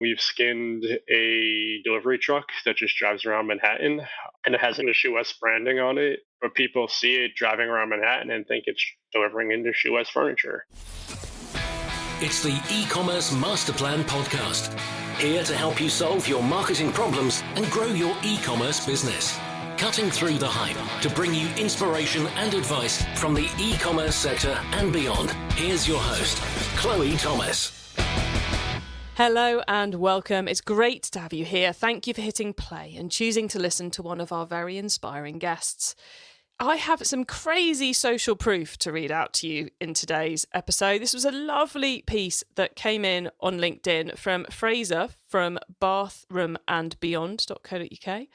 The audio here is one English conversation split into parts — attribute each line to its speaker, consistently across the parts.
Speaker 1: We've skinned a delivery truck that just drives around Manhattan, and it has Industry West branding on it, but people see it driving around Manhattan and think it's delivering Industry West furniture.
Speaker 2: It's the eCommerce Master Plan podcast, here to help you solve your marketing problems and grow your e-commerce business. Cutting through the hype to bring you inspiration and advice from the e-commerce sector and beyond. Here's your host, Chloe Thomas.
Speaker 3: Hello and welcome. It's great to have you here. Thank you for hitting play and choosing to listen to one of our very inspiring guests. I have some crazy social proof to read out to you in today's episode. This was a lovely piece that came in on LinkedIn from Fraser from bathroomandbeyond.co.uk,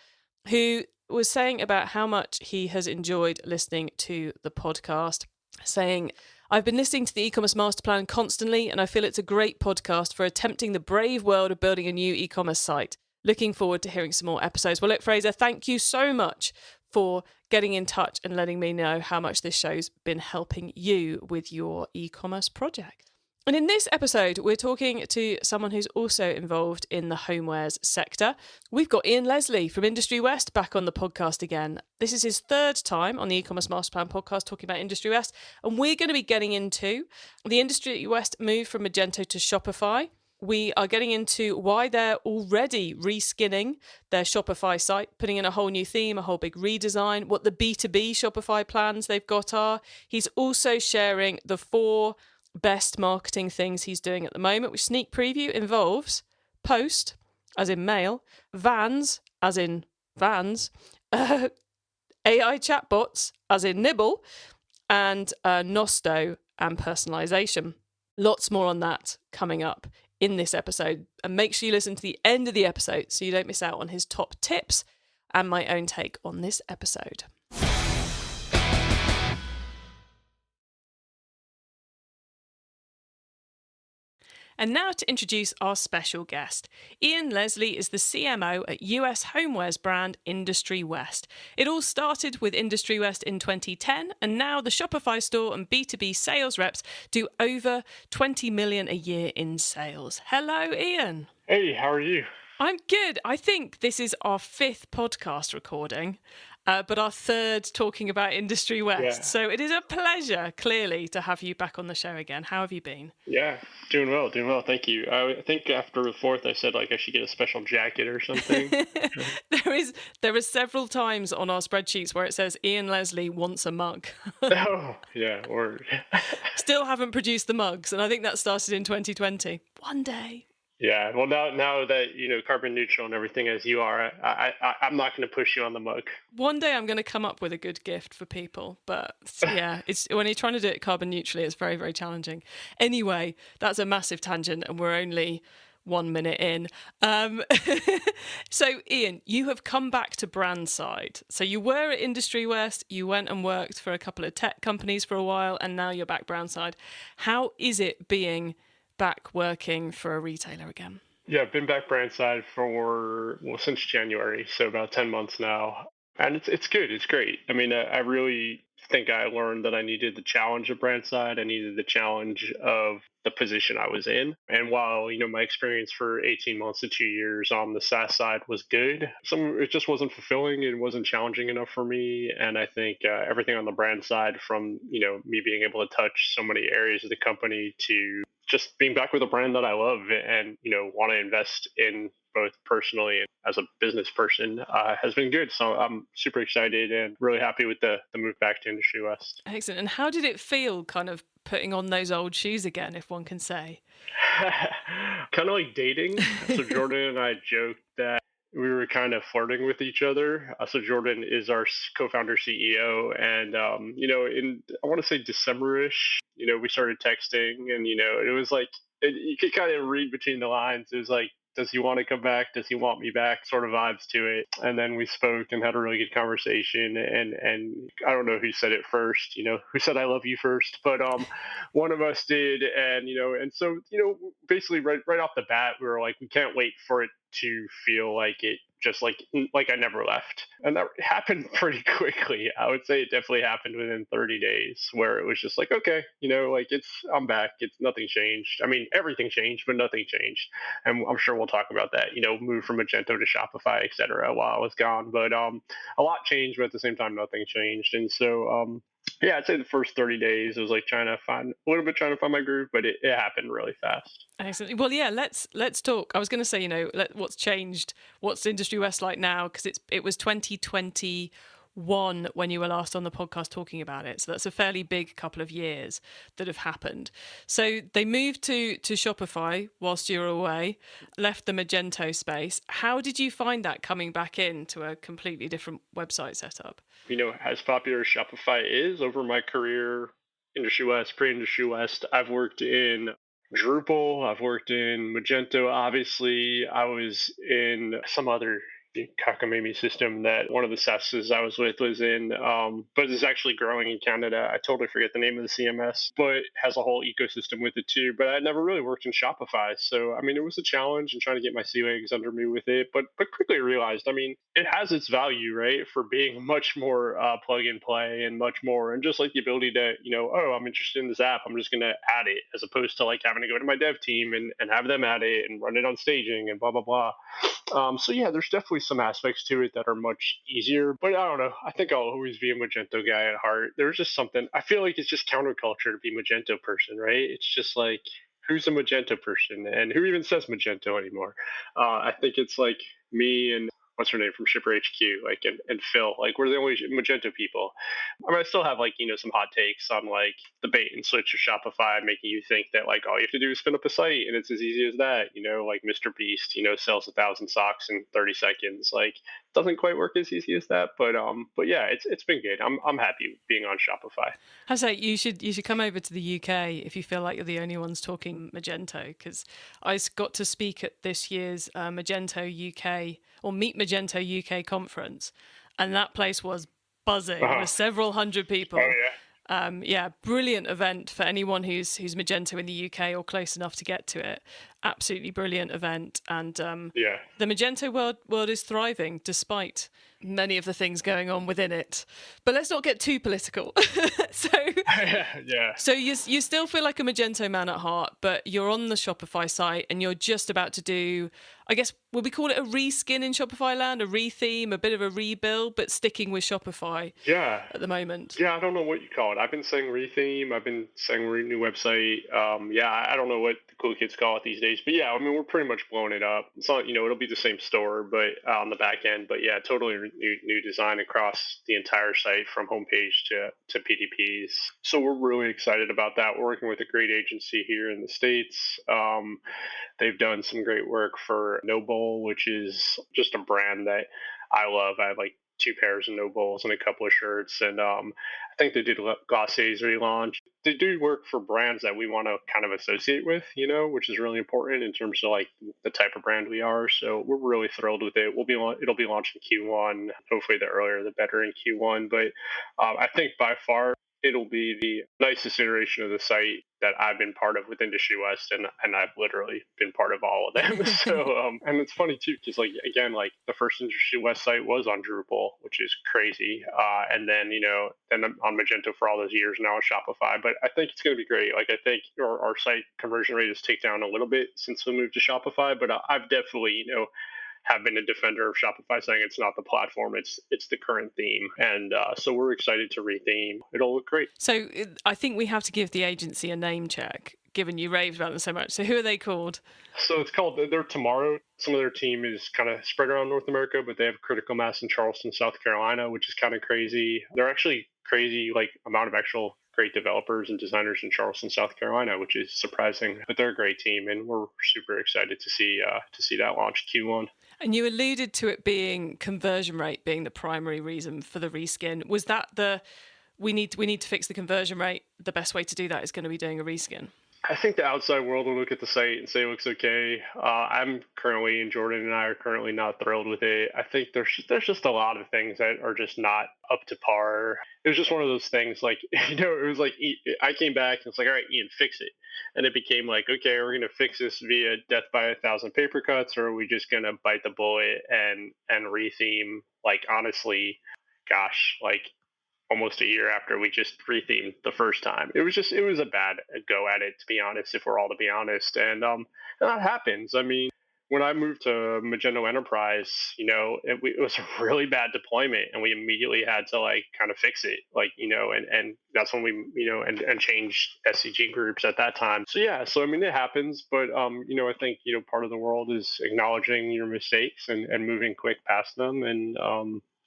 Speaker 3: who was saying about how much he has enjoyed listening to the podcast, saying, I've been listening to the e-commerce master plan constantly, and I feel it's a great podcast for attempting the brave world of building a new e-commerce site. Looking forward to hearing some more episodes. Well, look, Fraser, thank you so much for getting in touch and letting me know how much this show's been helping you with your e-commerce project. And in this episode, we're talking to someone who's also involved in the homewares sector. We've got Ian Leslie from Industry West back on the podcast again. This is his third time on the e-commerce master plan podcast talking about Industry West, and we're going to be getting into the Industry West move from Magento to Shopify. We are getting into why they're already reskinning their Shopify site, putting in a whole new theme, a whole big redesign, what the B2B Shopify plans they've got are. He's also sharing the 4 best marketing things he's doing at the moment, which sneak preview involves Post, as in mail, Vans, as in vans, AI chatbots, as in nibble, and Nosto and personalization. Lots more on that coming up in this episode. And make sure you listen to the end of the episode so you don't miss out on his top tips and my own take on this episode. And now to introduce our special guest. Ian Leslie is the CMO at US homewares brand Industry West. It all started with Industry West in 2010, and now the Shopify store and B2B sales reps do over 20 million a year in sales. Hello, Ian.
Speaker 1: Hey, how are you?
Speaker 3: I'm good. I think this is our 5th podcast recording, but our 3rd talking about Industry West. Yeah. So it is a pleasure, clearly, to have you back on the show again. How have you been?
Speaker 1: Yeah, doing well. Thank you. I think after the 4th, I said I should get a special jacket or something.
Speaker 3: There are several times on our spreadsheets where it says Ian Leslie wants a mug.
Speaker 1: Oh, yeah. Or
Speaker 3: Still haven't produced the mugs, and I think that started in 2020. One day.
Speaker 1: Yeah, well, now that, carbon neutral and everything as you are, I'm not going to push you on the mug.
Speaker 3: One day I'm going to come up with a good gift for people, but yeah, it's when you're trying to do it carbon neutrally, it's very, very challenging. Anyway, that's a massive tangent, and we're only 1 minute in. So, Ian, you have come back to brand side. So you were at Industry West, you went and worked for a couple of tech companies for a while, and now you're back brand side. How is it being back working for a retailer again?
Speaker 1: Yeah, I've been back brand side since January, so about 10 months now. And it's good. It's great. I mean, I really think I learned that I needed the challenge of brand side. I needed the challenge of the position I was in. And while, my experience for 18 months to 2 years on the SaaS side was good, it just wasn't fulfilling. It wasn't challenging enough for me. And I think everything on the brand side, from, me being able to touch so many areas of the company to just being back with a brand that I love and, want to invest in both personally and as a business person, has been good. So I'm super excited and really happy with the move back to Industry West.
Speaker 3: Excellent. And how did it feel kind of putting on those old shoes again, if one can say?
Speaker 1: Kind of like dating. So Jordan and I joked that we were kind of flirting with each other. So Jordan is our co-founder CEO. And, in, I want to say December-ish, we started texting and, it was like, you could kind of read between the lines. It was like, does he want to come back? Does he want me back? Sort of vibes to it. And then we spoke and had a really good conversation. And I don't know who said it first, who said I love you first, but one of us did. And, and so, basically right off the bat, we were like, we can't wait for it to feel like it just like I never left. And that happened pretty quickly. I would say it definitely happened within 30 days where it was just like, okay, like I'm back. It's nothing changed. I mean, everything changed, but nothing changed. And I'm sure we'll talk about that, move from Magento to Shopify, et cetera, while I was gone. But a lot changed, but at the same time, nothing changed. And so, yeah, I'd say the first 30 days it was like trying to find my groove, but it happened really fast.
Speaker 3: Excellent. Well, yeah, let's talk. I was going to say, what's changed, what's Industry West like now, because it was 2021 when you were last on the podcast talking about it. So that's a fairly big couple of years that have happened. So they moved to Shopify whilst you were away, left the Magento space. How did you find that coming back into a completely different website setup?
Speaker 1: As popular as Shopify is over my career, Industry West, pre-Industry West, I've worked in Drupal, I've worked in Magento. Obviously, I was in some other cockamamie system that one of the SaaSes I was with was in, but it's actually growing in Canada. I totally forget the name of the CMS, but has a whole ecosystem with it too. But I never really worked in Shopify. So, I mean, it was a challenge and trying to get my sea legs under me with it, but quickly realized, I mean, it has its value, right? For being much more plug and play and much more, and just like the ability to, oh, I'm interested in this app, I'm just going to add it, as opposed to like having to go to my dev team and have them add it and run it on staging and blah, blah, blah. So yeah, there's definitely some aspects to it that are much easier, but I don't know. I think I'll always be a Magento guy at heart. There's just something, I feel like it's just counterculture to be Magento person, right? It's just like, who's a Magento person and who even says Magento anymore? I think it's like me and what's her name from Shipper HQ, like, and Phil, like, we're the only Magento people. I mean, I still have like, some hot takes on like the bait and switch of Shopify, making you think that like all you have to do is spin up a site and it's as easy as that, like Mr. Beast, sells 1,000 socks in 30 seconds. Like, doesn't quite work as easy as that, but yeah, it's been good. I'm happy being on Shopify.
Speaker 3: I say you should come over to the UK if you feel like you're the only ones talking Magento, because I got to speak at this year's Magento UK or Meet Magento UK conference, and that place was buzzing. There were several hundred people.
Speaker 1: Oh yeah.
Speaker 3: Yeah, brilliant event for anyone who's Magento in the UK or close enough to get to it. Absolutely brilliant event, and the Magento world is thriving despite many of the things going on within it. But let's not get too political. So
Speaker 1: yeah.
Speaker 3: So you still feel like a Magento man at heart, but you're on the Shopify site and you're just about to do, I guess, would we call it a reskin in Shopify land, a retheme, a bit of a rebuild, but sticking with Shopify at the moment?
Speaker 1: Yeah, I don't know what you call it. I've been saying retheme. I've been saying new website. Yeah, I don't know what the cool kids call it these days. But yeah, I mean, we're pretty much blowing it up. It's not, it'll be the same store, but on the back end. But yeah, totally new design across the entire site from homepage to PDPs. So we're really excited about that. We're working with a great agency here in the States. They've done some great work for Noble, which is just a brand that I love. I have like 2 pairs of Nobles and a couple of shirts, and I think they did Glossier's relaunch. They do work for brands that we want to kind of associate with, which is really important in terms of like the type of brand we are. So we're really thrilled with it. It'll be launched in Q1. Hopefully, the earlier the better in Q1. But I think by far it'll be the nicest iteration of the site that I've been part of with Industry West, and I've literally been part of all of them. So, and it's funny too, because like, again, like the first Industry West site was on Drupal, which is crazy. And then, then on Magento for all those years, now on Shopify. But I think it's going to be great. Like, I think our site conversion rate has ticked down a little bit since we moved to Shopify, but I've definitely, have been a defender of Shopify, saying it's not the platform, it's the current theme. And so we're excited to retheme. It'll look great.
Speaker 3: So I think we have to give the agency a name check, given you raved about them so much. So who are they called?
Speaker 1: So it's called, they're Tomorrow. Some of their team is kind of spread around North America, but they have critical mass in Charleston, South Carolina, which is kind of crazy. They're actually crazy, like amount of actual great developers and designers in Charleston, South Carolina, which is surprising. But they're a great team, and we're super excited to see that launch Q1.
Speaker 3: And you alluded to it being conversion rate being the primary reason for the reskin. Was that we need to fix the conversion rate? The best way to do that is going to be doing a reskin.
Speaker 1: I think the outside world will look at the site and say it looks okay. I'm currently, and Jordan and I are currently not thrilled with it. I think there's just a lot of things that are just not up to par. It was just one of those things, like it was like I came back and it's like, all right, Ian, fix it, and it became like, okay, we're gonna fix this via death by a thousand paper cuts, or are we just gonna bite the bullet and retheme? Like honestly, gosh, like almost a year after we just rethemed the first time. It was a bad go at it, to be honest, if we're all to be honest. And that happens. I mean, when I moved to Magento Enterprise, it was a really bad deployment, and we immediately had to like kind of fix it, like and that's when we and changed SCG groups at that time. So yeah, so I mean it happens, but I think part of the world is acknowledging your mistakes and moving quick past them, and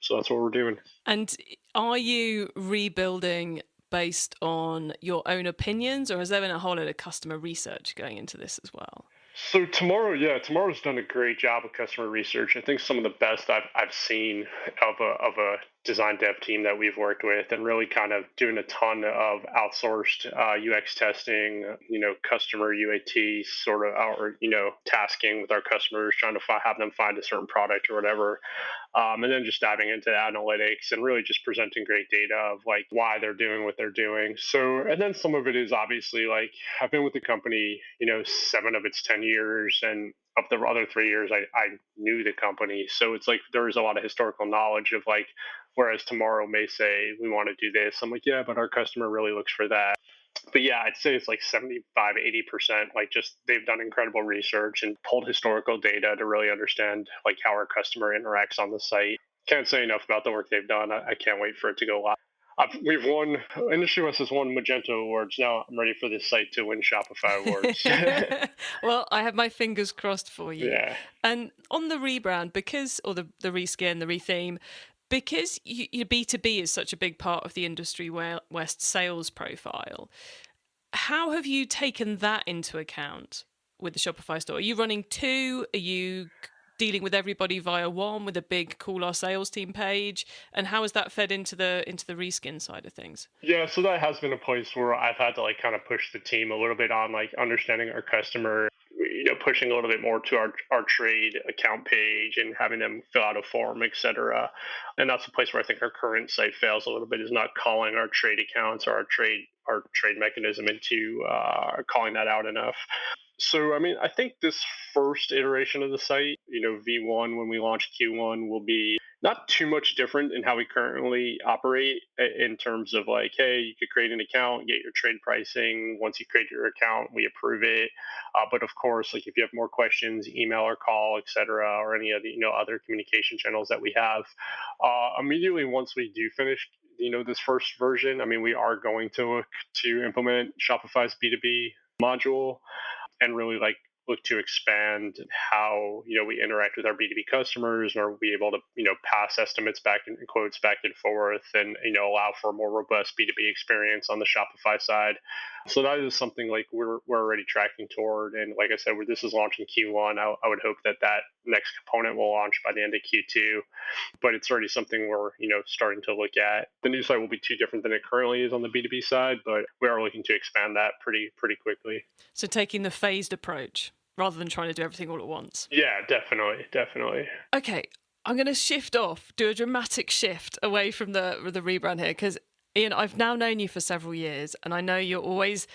Speaker 1: so that's what we're doing.
Speaker 3: And are you rebuilding based on your own opinions, or has there been a whole lot of customer research going into this as well?
Speaker 1: So tomorrow's done a great job of customer research. I think some of the best I've seen of a design dev team that we've worked with, and really kind of doing a ton of outsourced UX testing, customer UAT sort of, or tasking with our customers, trying to have them find a certain product or whatever. And then just diving into analytics and really just presenting great data of like why they're doing what they're doing. So, and then some of it is obviously like I've been with the company, 7 of its 10 years, and of the other 3 years, I knew the company. So it's like there is a lot of historical knowledge of like, whereas tomorrow may say we want to do this. I'm like, yeah, but our customer really looks for that. But yeah, I'd say it's like 75, 80%, like just they've done incredible research and pulled historical data to really understand like how our customer interacts on the site. Can't say enough about the work they've done. I can't wait for it to go live. We've won, Industry West has won Magento awards. Now I'm ready for this site to win Shopify awards.
Speaker 3: Well, I have my fingers crossed for you.
Speaker 1: Yeah.
Speaker 3: And on the rebrand, or the reskin, the retheme, because your B2B is such a big part of the Industry West sales profile, how have you taken that into account with the Shopify store? Are you running two? Are you dealing with everybody via one with a big Call Our Sales Team page? And how has that fed into the reskin side of things?
Speaker 1: Yeah, so that has been a place where I've had to like kind of push the team a little bit on like understanding our customer, pushing a little bit more to our trade account page and having them fill out a form, etc. And that's a place where I think our current site fails a little bit, is not calling our trade accounts or our trade mechanism into calling that out enough. So, I mean, I think this first iteration of the site, V1, when we launch Q1, will be not too much different in how we currently operate in terms of like, hey, you could create an account, get your trade pricing. Once you create your account, we approve it. But of course, like if you have more questions, email or call, etc., or any of the other communication channels that we have, immediately once we do finish this first version, I mean, we are going to look to implement Shopify's B2B module and really like look to expand how we interact with our B2B customers, and are we able to pass estimates back and quotes back and forth, and allow for a more robust B2B experience on the Shopify side. So that is something like we're already tracking toward, and like I said, where this is launching Q1, I would hope that next component will launch by the end of Q2. But it's already something we're starting to look at. The new site will be too different than it currently is on the B2B side, but we are looking to expand that pretty quickly.
Speaker 3: So taking the phased approach rather than trying to do everything all at once.
Speaker 1: Yeah, definitely.
Speaker 3: Okay, I'm going to do a dramatic shift away from the rebrand here, because Ian, I've now known you for several years, and I know you're always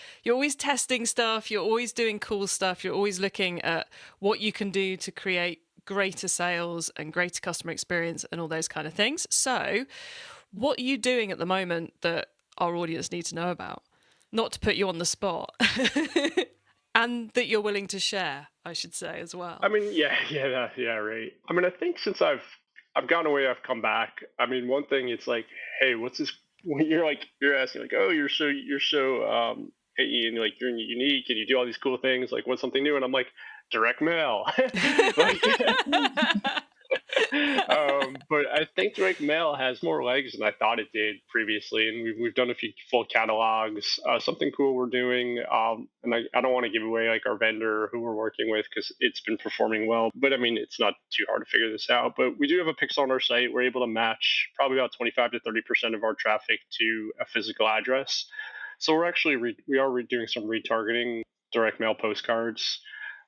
Speaker 3: testing stuff, you're always doing cool stuff, you're always looking at what you can do to create greater sales and greater customer experience and all those kind of things. So, what are you doing at the moment that our audience need to know about? Not to put you on the spot. And that you're willing to share, I should say, as well.
Speaker 1: I mean, yeah, right. I mean, I think since I've gone away, I've come back. I mean, one thing, it's like, hey, what's this? When you're asking like, oh, you're so hey Ian, like you're unique and you do all these cool things. Like, what's something new? And I'm like, direct mail. But I think direct mail has more legs than I thought it did previously, and we've done a few full catalogs. Something cool we're doing, and I don't want to give away like our vendor who we're working with because it's been performing well. But I mean, it's not too hard to figure this out. But we do have a pixel on our site. We're able to match probably about 25 to 30% of our traffic to a physical address. So we're actually we are doing some retargeting direct mail postcards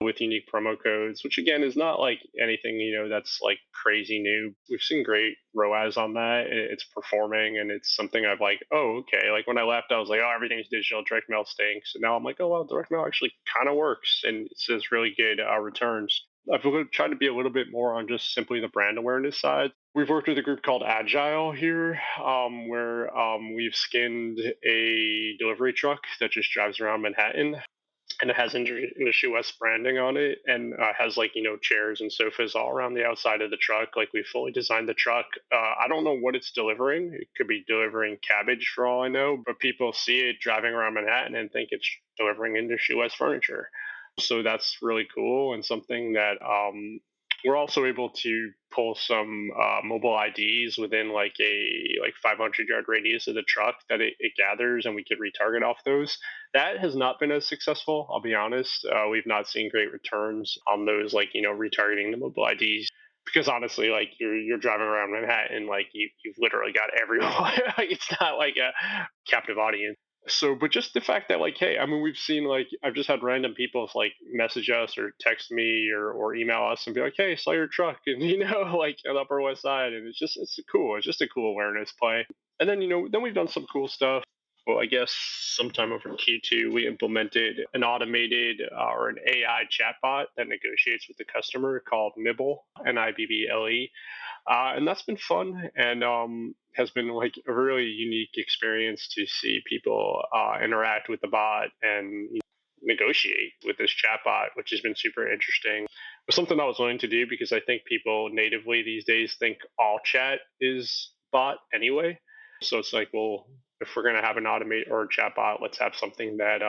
Speaker 1: with unique promo codes, which again is not like anything that's like crazy new. We've seen great ROAS on that. It's performing, and it's something I've like, oh okay. Like when I left, I was like, oh, everything's digital, direct mail stinks. And now I'm like, oh well, direct mail actually kind of works, and it says really good returns. I've tried to be a little bit more on just simply the brand awareness side. We've worked with a group called Agile here, where we've skinned a delivery truck that just drives around Manhattan, and it has Industry West branding on it, and has like chairs and sofas all around the outside of the truck. Like we fully designed the truck. I don't know what it's delivering. It could be delivering cabbage for all I know, but people see it driving around Manhattan and think it's delivering Industry West furniture. So that's really cool, and something that we're also able to pull some mobile IDs within like a 500-yard radius of the truck that it gathers, and we could retarget off those. That has not been as successful, I'll be honest. We've not seen great returns on those, like retargeting the mobile IDs, because honestly, like you're driving around Manhattan, like you've literally got everyone. Like, it's not like a captive audience. So, but just the fact that like, hey, I mean, we've seen like I've just had random people like message us or text me or email us and be like, hey, saw your truck, and like on Upper West Side, and it's just a cool awareness play. And then then we've done some cool stuff. Well, I guess sometime over Q2, we implemented an automated or an AI chatbot that negotiates with the customer called Nibble, Nibble. And that's been fun, and has been like a really unique experience to see people interact with the bot and negotiate with this chatbot, which has been super interesting. It was something I was willing to do because I think people natively these days think all chat is bot anyway. So it's like, well, if we're going to have an automate or a chatbot, let's have something that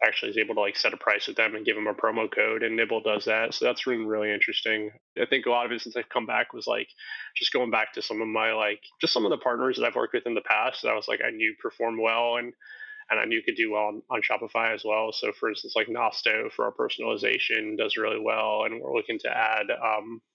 Speaker 1: actually is able to like set a price with them and give them a promo code, and Nibble does that. So that's been really interesting. I think a lot of it since I've come back was like just going back to some of my like just some of the partners that I've worked with in the past that I was like I knew performed well, and I knew could do well on Shopify as well. So for instance, like Nosto for our personalization does really well, and we're looking to add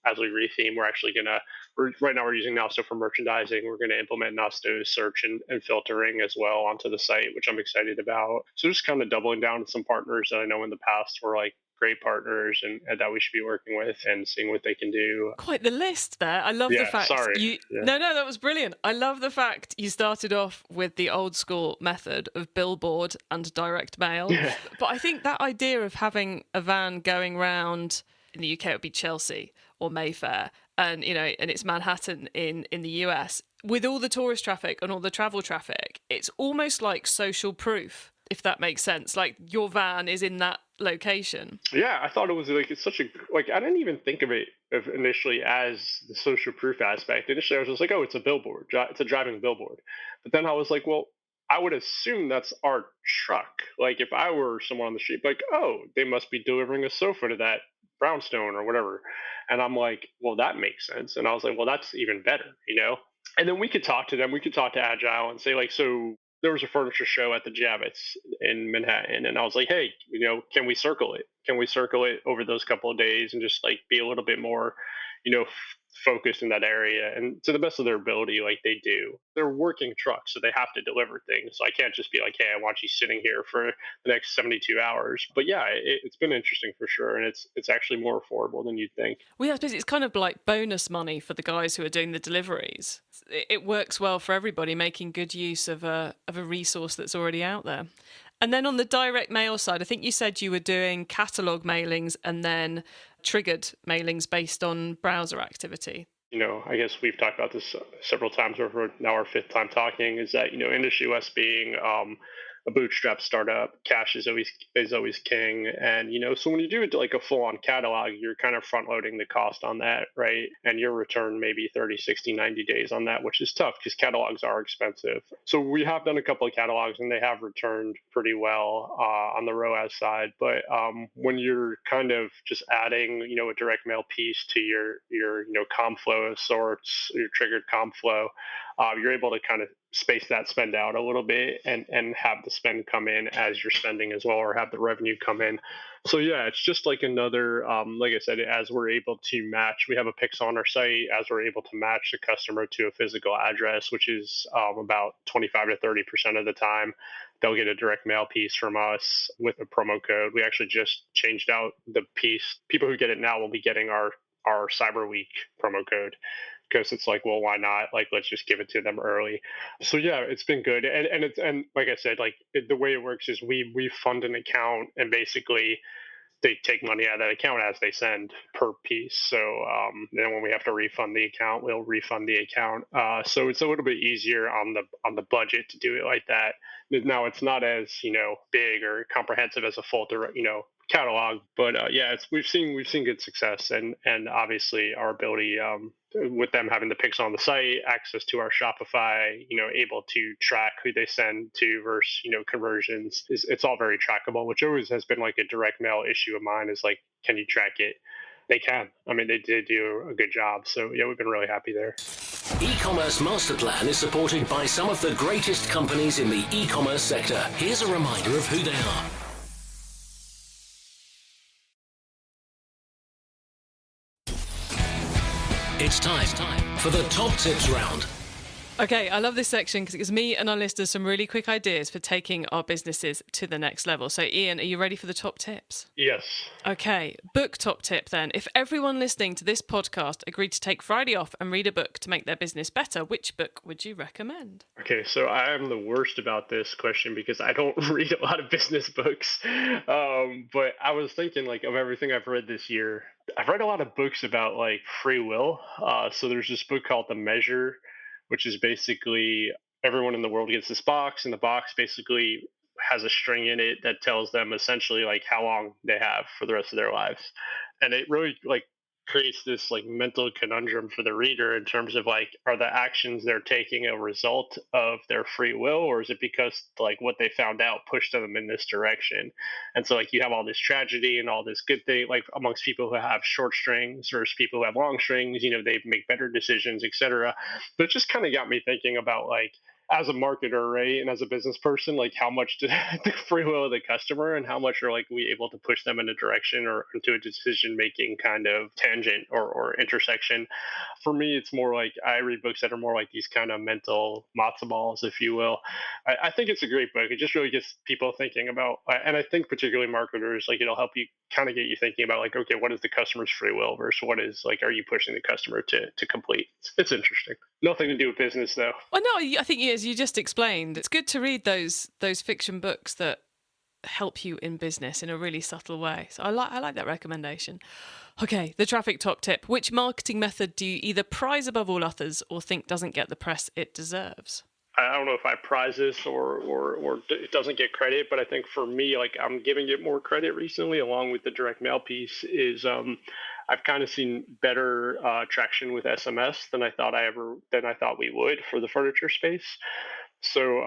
Speaker 1: as we retheme, right now we're using Nosto for merchandising. We're going to implement Nosto search and filtering as well onto the site, which I'm excited about. So just kind of doubling down on some partners that I know in the past were like great partners and that we should be working with and seeing what they can do.
Speaker 3: Quite the list there. I love the fact
Speaker 1: sorry.
Speaker 3: No, that was brilliant. I love the fact you started off with the old school method of billboard and direct mail.
Speaker 1: Yeah.
Speaker 3: But I think that idea of having a van going round, in the UK it would be Chelsea or Mayfair, and and it's Manhattan in the US, with all the tourist traffic and all the travel traffic, it's almost like social proof, if that makes sense. Like your van is in that location.
Speaker 1: Yeah, I thought it was like it's such a like I didn't even think of it initially as the social proof aspect. Initially, I was just like, oh, it's a billboard, it's a driving billboard. But then I was like, well, I would assume that's our truck. Like if I were someone on the street, like, oh, they must be delivering a sofa to that brownstone or whatever. And I'm like, well, that makes sense. And I was like, well, that's even better. And then we could talk to them. We could talk to Agile and say like, so there was a furniture show at the Javits in Manhattan, and I was like, hey, can we circle it? Can we circle it over those couple of days and just like be a little bit more, focused in that area? And to the best of their ability, like they do. They're working trucks, so they have to deliver things. So I can't just be like, hey, I want you sitting here for the next 72 hours. But yeah, it's been interesting for sure, and it's actually more affordable than you'd think.
Speaker 3: Well, yeah, I suppose it's kind of like bonus money for the guys who are doing the deliveries. It works well for everybody, making good use of a resource that's already out there. And then on the direct mail side, I think you said you were doing catalogue mailings and then triggered mailings based on browser activity.
Speaker 1: I guess we've talked about this several times over now our fifth time talking, is that, Industry West being a bootstrap startup, cash is always king. And, so when you do it like a full on catalog, you're kind of front loading the cost on that, right? And your return maybe 30, 60, 90 days on that, which is tough because catalogs are expensive. So we have done a couple of catalogs and they have returned pretty well on the ROAS side. But when you're kind of just adding, a direct mail piece to your com flow of sorts, your triggered com flow, you're able to kind of space that spend out a little bit and have the spend come in as you're spending as well, or have the revenue come in. So yeah, it's just like another, like I said, as we're able to match, we have a pix on our site, as we're able to match the customer to a physical address, which is about 25 to 30% of the time, they'll get a direct mail piece from us with a promo code. We actually just changed out the piece. People who get it now will be getting our Cyber Week promo code, because it's like, well, why not? Like, let's just give it to them early. So yeah, it's been good. And like I said, like the way it works is we fund an account, and basically they take money out of that account as they send per piece. So then when we have to refund the account, we'll refund the account. So it's a little bit easier on the budget to do it like that. Now it's not as big or comprehensive as a full catalog, but yeah, we've seen good success, and obviously our ability with them having the pix on the site, access to our Shopify, able to track who they send to versus conversions, it's all very trackable, which always has been like a direct mail issue of mine, is like, can you track it? They can. I mean, they did do a good job. So yeah, we've been really happy there.
Speaker 2: E-commerce Master Plan is supported by some of the greatest companies in the e-commerce sector. Here's a reminder of who they are. It's time for the top tips round.
Speaker 3: Okay, I love this section because it gives me and our listeners some really quick ideas for taking our businesses to the next level. So Ian, are you ready for the top tips?
Speaker 1: Yes.
Speaker 3: Okay, book top tip then. If everyone listening to this podcast agreed to take Friday off and read a book to make their business better, which book would you recommend?
Speaker 1: Okay, so I am the worst about this question because I don't read a lot of business books. But I was thinking, like, of everything I've read this year, I've read a lot of books about like free will. So there's this book called The Measure, which is basically everyone in the world gets this box, and the box basically has a string in it that tells them essentially like how long they have for the rest of their lives. And it really like creates this like mental conundrum for the reader in terms of like, are the actions they're taking a result of their free will, or is it because like what they found out pushed them in this direction? And so like you have all this tragedy and all this good thing like amongst people who have short strings versus people who have long strings, they make better decisions, etc. But it just kind of got me thinking about like, as a marketer, right, and as a business person, like how much to the free will of the customer, and how much are like we able to push them in a direction or into a decision making kind of tangent or intersection. For me, it's more like I read books that are more like these kind of mental matzo balls, if you will. I think it's a great book. It just really gets people thinking about, and I think particularly marketers, like it'll help you kind of get you thinking about like, okay, what is the customer's free will versus what is like, are you pushing the customer to complete? It's interesting. Nothing to do with business though.
Speaker 3: Well, no, I think as you just explained, it's good to read those fiction books that help you in business in a really subtle way. So I like that recommendation. Okay, the traffic top tip. Which marketing method do you either prize above all others or think doesn't get the press it deserves?
Speaker 1: I don't know if I prize this or it doesn't get credit, but I think for me, like I'm giving it more credit recently, along with the direct mail piece, is I've kind of seen better traction with SMS than I thought we would for the furniture space. So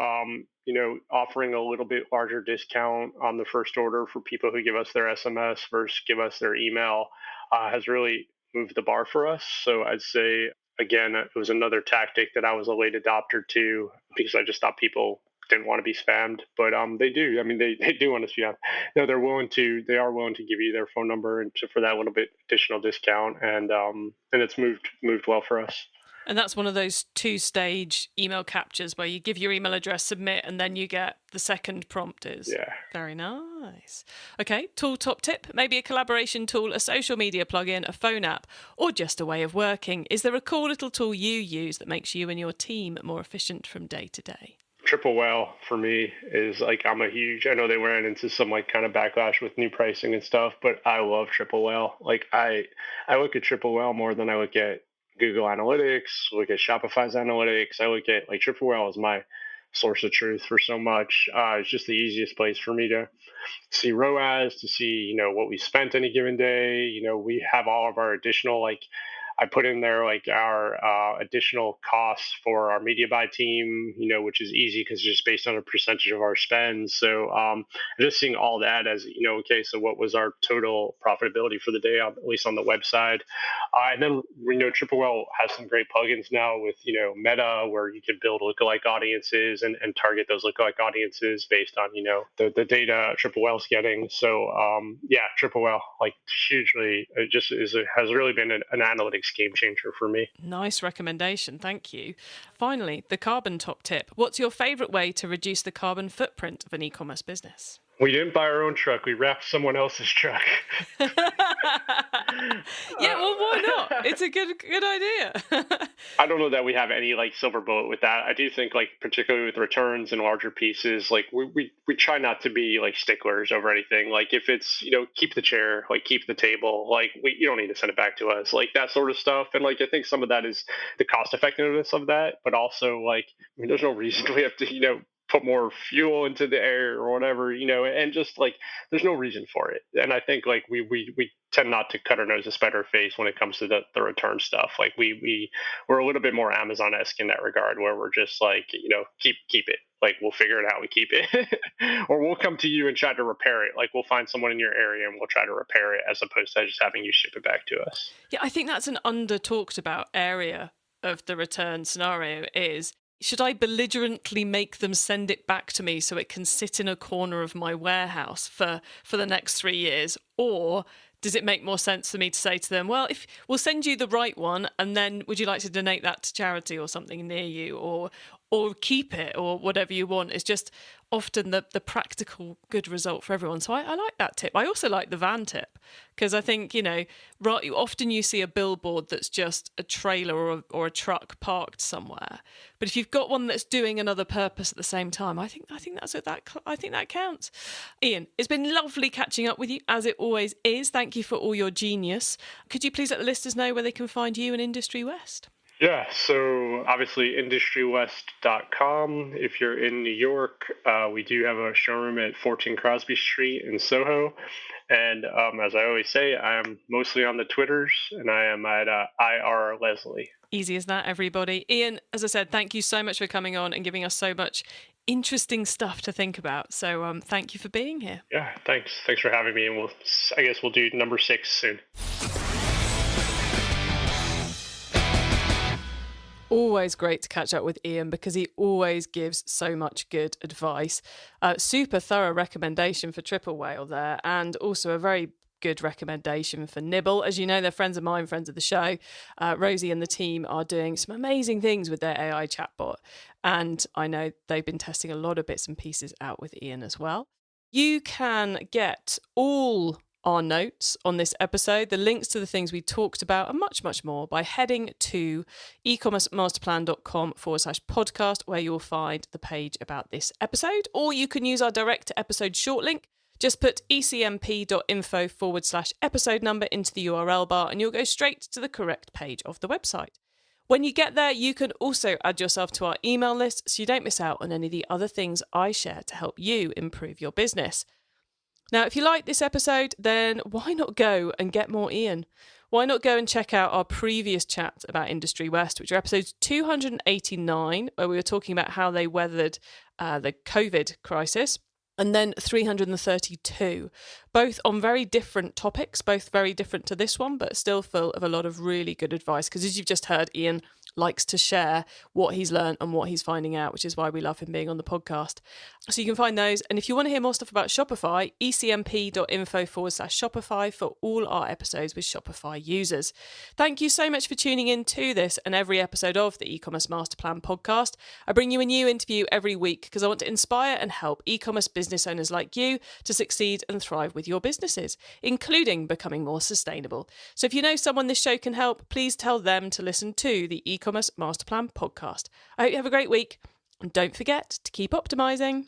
Speaker 1: offering a little bit larger discount on the first order for people who give us their SMS versus give us their email has really moved the bar for us. So I'd say, again, it was another tactic that I was a late adopter to, because I just thought people didn't want to be spammed, but they do. I mean, they do want to spam. No, they are willing to give you their phone number and for that little bit additional discount, and it's moved well for us.
Speaker 3: And that's one of those 2-stage email captures where you give your email address, submit, and then you get the second prompt is.
Speaker 1: Yeah.
Speaker 3: Very nice. Okay, tool top tip. Maybe a collaboration tool, a social media plugin, a phone app, or just a way of working. Is there a cool little tool you use that makes you and your team more efficient from day to day?
Speaker 1: Triple Whale for me is like, I know they ran into some like kind of backlash with new pricing and stuff, but I love Triple Whale. Like I look at Triple Whale more than I look at Google Analytics, look at Shopify's analytics. I look at like Triple Whale is my source of truth for so much. It's just the easiest place for me to see ROAS, to see, what we spent any given day. We have all of our additional like I put in there like our additional costs for our media buy team, which is easy because it's just based on a percentage of our spend. So just seeing all that as, okay, so what was our total profitability for the day, at least on the website. And then, Triple Whale has some great plugins now with, Meta, where you can build lookalike audiences and target those lookalike audiences based on, the data Triple Whale's getting. So, Triple Whale, like hugely, it just has really been an analytics game changer for me.
Speaker 3: Nice recommendation. Thank you. Finally, the carbon top tip. What's your favorite way to reduce the carbon footprint of an e-commerce business?
Speaker 1: We didn't buy our own truck. We wrapped someone else's truck.
Speaker 3: Yeah, well, why not? It's a good idea.
Speaker 1: I don't know that we have any like silver bullet with that. I do think like particularly with returns and larger pieces, like we try not to be like sticklers over anything. Like if it's, keep the chair, like keep the table, like you don't need to send it back to us, like that sort of stuff. And like I think some of that is the cost effectiveness of that, but also like there's no reason we have to, put more fuel into the air or whatever, and just like there's no reason for it. And I think like we tend not to cut our nose to spite our face when it comes to the return stuff. Like we're a little bit more Amazon-esque in that regard, where we're just like, keep it. Like we'll figure it out, we keep it. Or we'll come to you and try to repair it. Like we'll find someone in your area and we'll try to repair it, as opposed to just having you ship it back to us.
Speaker 3: Yeah, I think that's an under talked about area of the return scenario is, should I belligerently make them send it back to me so it can sit in a corner of my warehouse for the next 3 years? Or does it make more sense for me to say to them, well, if we'll send you the right one, and then would you like to donate that to charity or something near you, or keep it, or whatever you want? It's just often the practical good result for everyone. So I like that tip. I also like the van tip, because I think, often you see a billboard that's just a trailer or a truck parked somewhere. But if you've got one that's doing another purpose at the same time, I think that counts. Ian, it's been lovely catching up with you, as it always is. Thank you for all your genius. Could you please let the listeners know where they can find you and Industry West?
Speaker 1: Yeah, so obviously industrywest.com. If you're in New York, we do have a showroom at 14 Crosby Street in Soho. And as I always say, I am mostly on the Twitters, and I am at IR Leslie.
Speaker 3: Easy as that, everybody. Ian, as I said, thank you so much for coming on and giving us so much interesting stuff to think about. So thank you for being here.
Speaker 1: Yeah, thanks. Thanks for having me. And I guess we'll do number 6 soon.
Speaker 3: Always great to catch up with Ian, because he always gives so much good advice. Super thorough recommendation for Triple Whale there, and also a very good recommendation for Nibble. As you know, they're friends of mine, friends of the show. Rosie and the team are doing some amazing things with their AI chatbot, and I know they've been testing a lot of bits and pieces out with Ian as well. You can get all our notes on this episode, the links to the things we talked about, and much, much more by heading to ecommercemasterplan.com/podcast, where you'll find the page about this episode. Or you can use our direct to episode short link. Just put ecmp.info/episode number into the URL bar, and you'll go straight to the correct page of the website. When you get there, you can also add yourself to our email list so you don't miss out on any of the other things I share to help you improve your business. Now, if you like this episode, then why not go and get more Ian? Why not go and check out our previous chat about Industry West, which are episodes 289, where we were talking about how they weathered the COVID crisis, and then 332, both on very different topics, both very different to this one, but still full of a lot of really good advice. Because as you've just heard, Ian likes to share what he's learned and what he's finding out, which is why we love him being on the podcast. So you can find those. And if you want to hear more stuff about Shopify, ecmp.info/Shopify for all our episodes with Shopify users. Thank you so much for tuning in to this and every episode of the E-commerce Master Plan podcast. I bring you a new interview every week because I want to inspire and help e-commerce business owners like you to succeed and thrive with your businesses, including becoming more sustainable. So if you know someone this show can help, please tell them to listen to the E-commerce Master Plan podcast. I hope you have a great week, and don't forget to keep optimizing.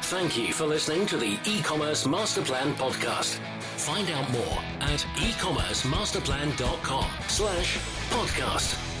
Speaker 2: Thank you for listening to the E-commerce Master Plan podcast. Find out more at ecommercemasterplan.com/podcast.